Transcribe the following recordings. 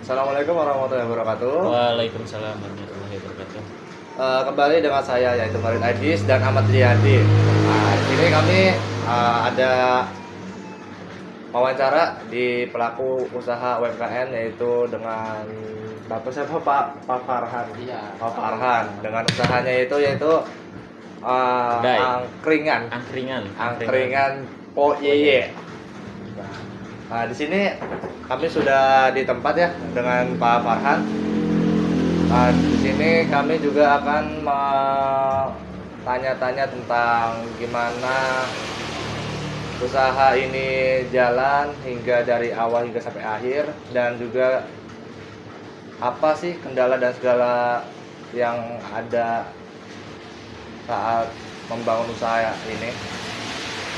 Assalamualaikum warahmatullahi wabarakatuh. Waalaikumsalam warahmatullahi wabarakatuh. Kembali dengan saya yaitu Farid Aidis dan Ahmad Riyadi. Nah, di sini kami ada wawancara di pelaku usaha UMKM yaitu dengan Bapak siapa Pak Farhan. Iya. Pak Farhan dengan usahanya yaitu Kedai. angkringan Po Yeye. Nah, di sini kami sudah di tempat ya dengan Pak Farhan. Nah, di sini kami juga akan tanya-tanya tentang gimana usaha ini jalan hingga dari awal hingga sampai akhir, dan juga apa sih kendala dan segala yang ada saat membangun usaha ini.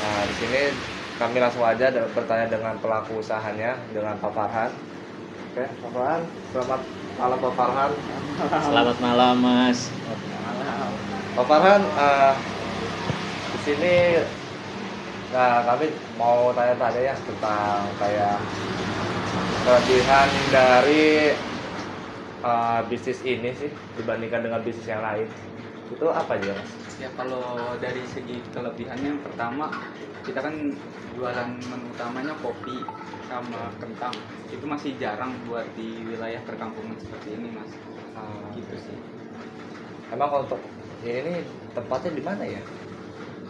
Nah, di sini kami langsung aja bertanya dengan pelaku usahanya, dengan Pak Farhan. Oke, Pak Farhan, selamat malam Pak Farhan. Selamat malam, Mas. Pak Farhan, di sini kami mau tanya-tanya ya tentang kayak kelebihan dari bisnis ini sih dibandingkan dengan bisnis yang lain. Itu apa aja, Mas? Ya, kalau dari segi kelebihannya, yang pertama kita kan jualan menu utamanya kopi sama kentang. Itu masih jarang buat di wilayah perkampungan seperti ini, Mas. Gitu sih. Emang kalau untuk ini tempatnya di mana ya?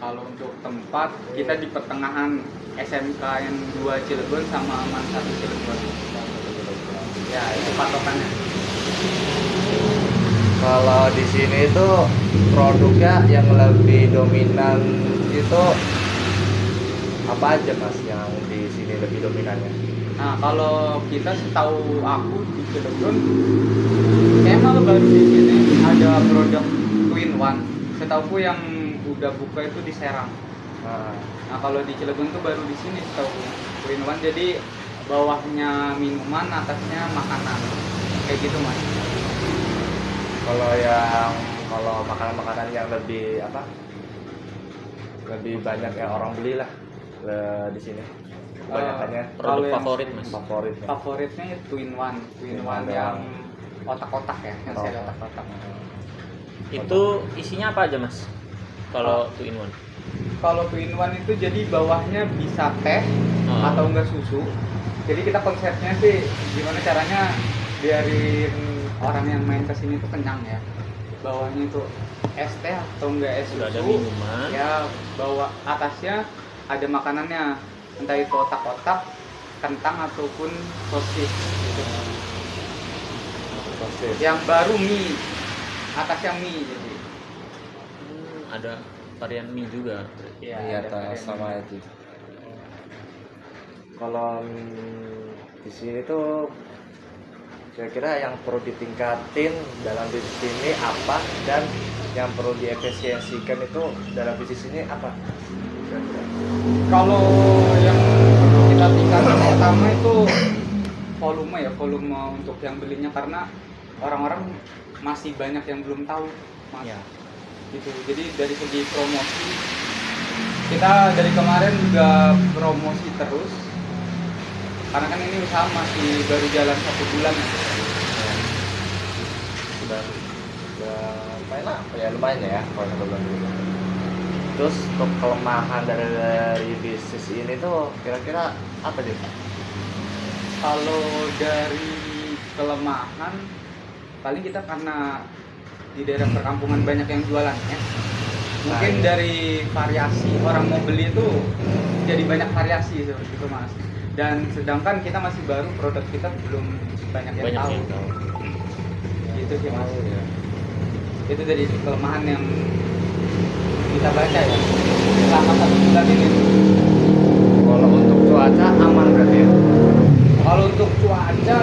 Kalau untuk tempat, kita di pertengahan SMK yang 2 Cilegon sama Man 1 Cilegon. Ya, itu patokannya. Kalau di sini itu produknya yang lebih dominan itu apa aja, Mas, yang di sini lebih dominannya? Nah, kalau kita setahu aku di Cilegon, emang baru di sini ada produk Twin One. Setahuku yang udah buka itu di Serang. Nah, kalau di Cilegon tuh baru di sini setahu Twin One. Jadi bawahnya minuman, atasnya makanan. Kayak gitu, Mas. Kalau makanan-makanan yang lebih apa? Lebih banyak yang orang beli lah di sini. Kebanyakannya Produk yang favorit, Mas. favoritnya ya Twin One yang otak-otak ya, yang saya otak-otak. Itu isinya apa aja, Mas? Kalau 2 in 1. Kalau Twin One itu jadi bawahnya bisa teh atau enggak susu. Jadi kita konsepnya sih gimana caranya biarin orang yang main kesini tuh kenyang ya. Bawahnya itu es teh atau enggak es susu. Sudah ada minuman. Ya, bawah atasnya ada makanannya, entah itu otak-otak, kentang ataupun sosis gitu. sosis. Yang baru mie, atasnya mie jadi. Ada varian mie juga. Ya, Di atas sama itu. Kalau di sini tuh kira-kira yang perlu ditingkatin dalam bisnis ini apa, dan yang perlu diefisiensikan itu dalam bisnis ini apa? Kira-kira. Kalau yang kita tingkatkan pertama itu volume untuk yang belinya, karena orang-orang masih banyak yang belum tahu, Mas. Ya. Gitu. Jadi dari segi promosi, kita dari kemarin juga promosi terus, karena kan ini usaha masih baru jalan 1 bulan ya. Sudah lumayan lah, ya lumayan ya kalau 1 bulan dulu. Terus untuk kelemahan dari bisnis ini tuh kira-kira apa deh? Kalau dari kelemahan, paling kita karena di daerah perkampungan banyak yang jualan ya. Mungkin dari variasi orang mau beli itu jadi banyak variasi seperti itu, Mas. Dan sedangkan kita masih baru, produk kita belum banyak yang tahu. Gitu sih, Mas. Itu dari kelemahan yang kita baca ya selama 1 bulan ini. Kalau untuk cuaca aman berarti ya? Kalau untuk cuaca,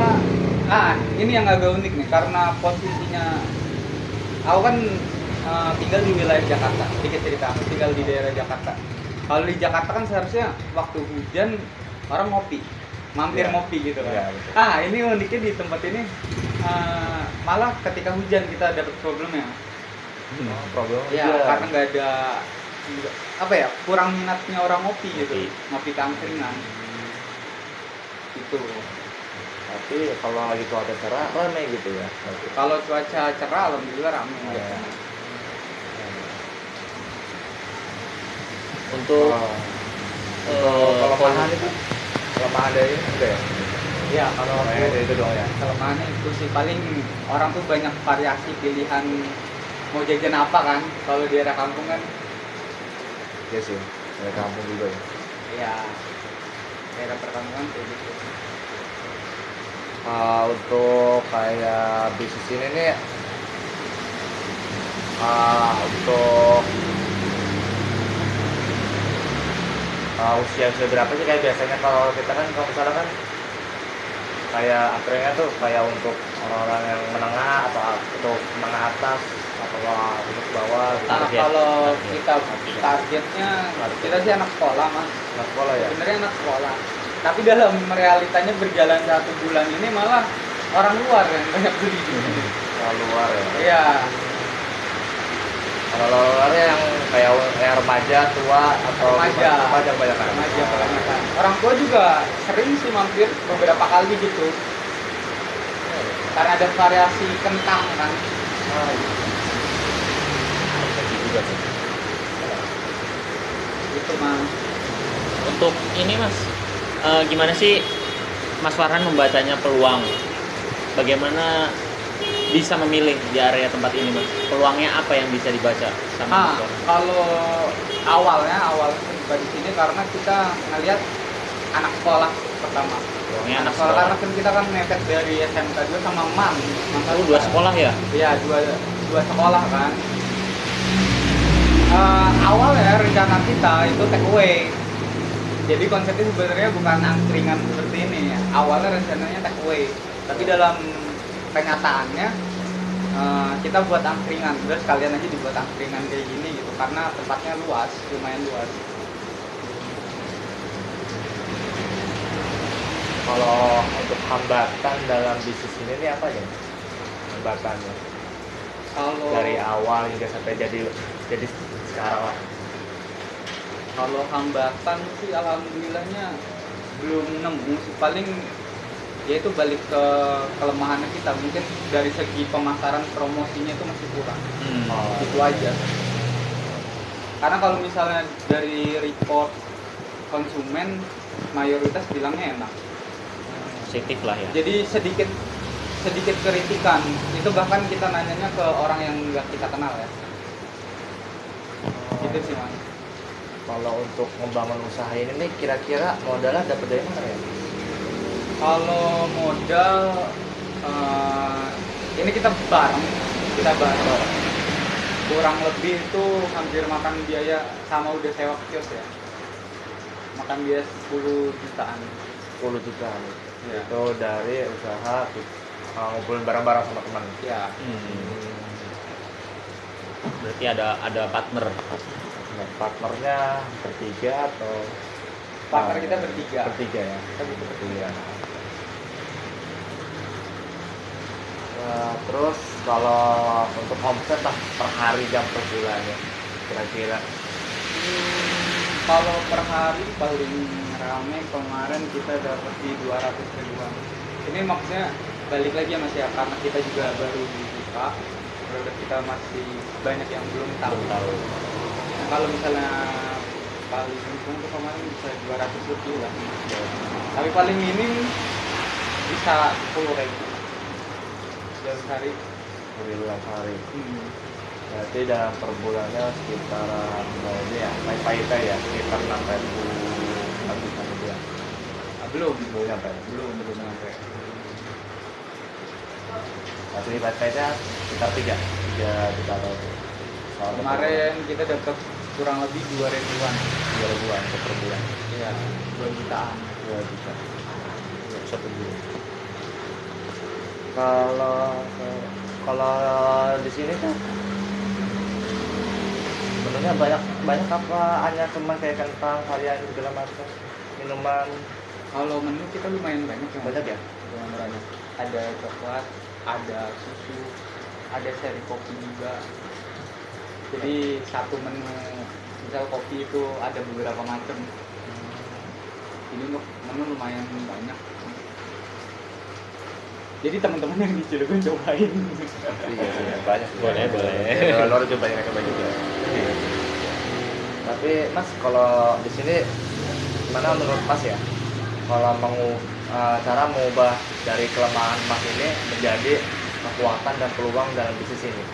ini yang agak unik nih, karena posisinya aku kan tinggal di wilayah Jakarta. Sedikit cerita, aku tinggal di daerah Jakarta. Kalau di Jakarta kan seharusnya waktu hujan orang mampir ngopi gitu kan. Ya, Ini uniknya di tempat ini malah ketika hujan kita dapat problemnya. Problem Ya, karena nggak ada kurang minatnya orang ngopi gitu, ngopi angkringan. Gitu. Tapi kalau lagi cuaca cerah ramai gitu ya. Kalau cuaca cerah alhamdulillah ramai Oh, ya. biasanya. Untuk Kalau kelemahan itu kelemahan dari ini udah ya. Iya, kalau Dari itu doang ya. kelemahannya itu sih paling orang tuh banyak variasi pilihan mau jajan apa kan. Kalau di daerah kampung kan Iya sih. Dari kampung juga ya. ya daerah perkampungan kayak gitu. Untuk kayak bisnis ini nih untuk usia berapa sih kayak biasanya kalau kita kan kalau misalnya kan kayak akhirnya tuh kayak untuk orang-orang yang menengah atau untuk menengah atas atau untuk bawah gitu. Nah, Target. kalau Target. kita targetnya kita sih anak sekolah mas. Anak sekolah ya. Sebenarnya anak sekolah. Tapi dalam realitanya berjalan 1 bulan ini malah orang luar yang banyak beli. Kalau luar ya. Iya. Kalau luarnya yang kayak remaja tua atau Remaja. remaja banyak kan. Remaja kebanyakan. Orang tua juga sering sih mampir beberapa kali gitu. Karena ada variasi kentang kan. juga sih. Gitu mas. Untuk ini Mas, gimana sih Mas Farhan membacanya peluang? Bagaimana bisa memilih di area tempat ini Mas? Peluangnya apa yang bisa dibaca sama Mas Farhan? Kalau awal tiba di sini karena kita ngelihat anak sekolah pertama. Peluangnya anak Sekolah sekolah. karena kan kita kan mepet dari SMK 2 sama MAN. Oh, 2 sekolah ya? Iya, dua sekolah kan. Awal ya rencana kita itu take away. Jadi konsepnya sebenarnya bukan angkringan seperti ini. Awalnya rencananya take away, tapi dalam kenyataannya kita buat angkringan. Terus kalian aja dibuat angkringan kayak gini gitu karena tempatnya luas, lumayan luas. Kalau untuk hambatan dalam bisnis ini apa ya? Hambatannya Kalau dari awal hingga sampai jadi sekarang lah. kalau hambatan sih alhamdulillahnya belum nemu sih. Paling ya itu balik ke kelemahannya kita, mungkin dari segi pemasaran promosinya itu masih kurang. Itu aja. Karena kalau misalnya dari report konsumen mayoritas bilangnya enak. Positif lah ya. Jadi sedikit kritikan itu bahkan kita nanyanya ke orang yang nggak kita kenal ya. Gitu sih mas. Kalau untuk membangun usaha ini nih kira-kira modalnya dapat dari mana ya? Kalau modal ini kita bareng. Kurang lebih itu hampir makan biaya sama udah sewa kios ya. Makan biaya 10 jutaan. 10 juta. Ya. Itu dari usaha ngumpulin barang-barang sama teman. Ya. Berarti ada partner. Nah, partnernya bertiga atau Partner kita bertiga. Bertiga ya. Kita butuh bertiga. Terus kalau untuk omset lah per hari jam per bulannya kira-kira Kalau per hari paling rame kemarin kita dapat di 200 ribuan. Ini maksudnya balik lagi ya mas ya, karena kita juga baru buka, produk kita masih banyak yang belum tahu. Nah, kalau misalnya paling untung tuh kemarin bisa 200 lebih lah. Tapi paling minim bisa 10 ribu dalam sehari. bulan hari. Berarti dalam per bulannya sekitar ini ya, pahit-pahitnya ya sekitar 6.000 ya. Belum Nyampe. belum sampai. Berarti pahit-pahitnya sekitar 3 juta atau Kemarin kita dapat kurang lebih 2 ribuan. 2 ribuan per bulan. Iya, 2 jutaan. 2 juta. Satu bulan. Kalau di sini kan sebenarnya banyak apa hanya cuma kayak kentang, varian segala macam minuman Kalau menu kita lumayan banyak ya. banyak ya. Lumayan banyak. Ada coklat, ada susu, ada seri kopi juga. Jadi satu menu misal kopi itu ada beberapa macam. Ini untuk menu lumayan banyak. Jadi teman-teman yang di Cilegon cobain. Iya sih, banyak sih. Boleh, boleh. Ya, luar juga banyak yang coba juga. Iya. Tapi Mas, kalau di sini gimana menurut Mas ya? Kalau cara mengubah dari kelemahan Mas ini menjadi kekuatan dan peluang dalam bisnis ini.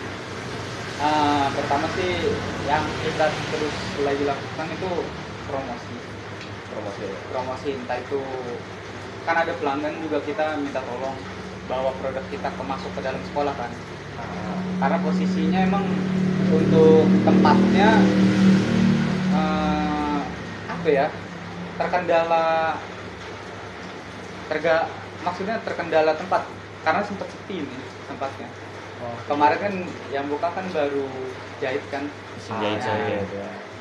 Pertama sih yang kita terus lagi lakukan itu promosi. Promosi entah itu kan ada pelanggan juga kita minta tolong bawa produk kita masuk ke dalam sekolah kan. Karena posisinya emang untuk tempatnya apa ya, maksudnya terkendala tempat karena sempat sepi nih tempatnya. Kemarin kan yang buka kan baru jahit kan. Jahit.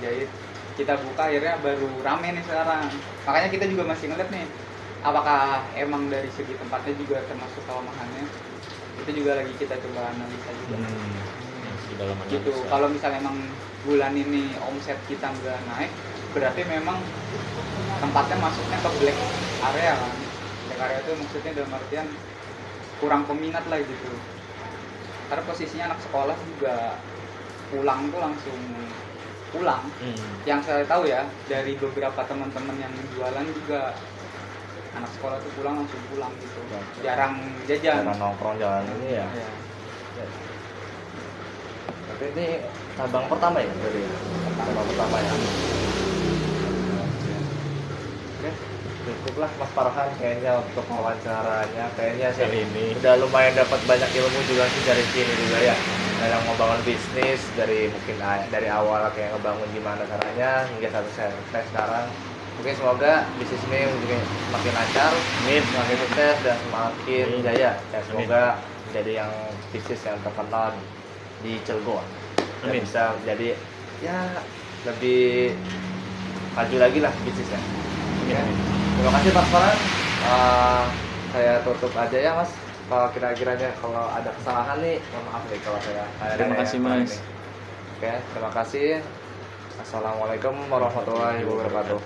Jahit. Kita buka akhirnya baru rame nih sekarang. Makanya kita juga masih ngeliat nih apakah emang dari segi tempatnya juga termasuk kelemahannya. Itu juga lagi kita coba analisa juga. Dalam Gitu. Kalau misalnya emang bulan ini omset kita nggak naik, berarti memang tempatnya masuknya ke black area kan. Black area itu maksudnya dalam artian kurang peminat lah gitu. Karena posisinya anak sekolah juga pulang tuh langsung pulang. Yang saya tahu ya dari beberapa teman-teman yang jualan juga anak sekolah tuh pulang langsung pulang gitu. Jarang jajan. Jarang nongkrong jalan ini ya. Ya. Tapi ini cabang pertama ya dari cabang pertama ya. Oke, cukuplah Mas Farhan kayaknya untuk wawancaranya. Kayaknya sih Kali ini. udah lumayan dapat banyak ilmu juga sih dari sini juga ya. Dalam membangun bisnis dari mungkin dari awal kayak ngebangun gimana caranya hingga sampai sekarang. Mungkin semoga bisnis ini mungkin makin lancar, semakin sukses dan semakin jaya. Dan semoga menjadi yang bisnis yang terkenal di Cilegon. Dan Amin. bisa jadi ya lebih maju lagi lah bisnisnya. Ya. Terima kasih Pak Farhan. Saya tutup aja ya Mas. Kalau kira-kiranya kalau ada kesalahan nih, mohon maaf nih kalau saya. Terima kasih Mas. Oke, terima kasih. Assalamualaikum warahmatullahi wabarakatuh.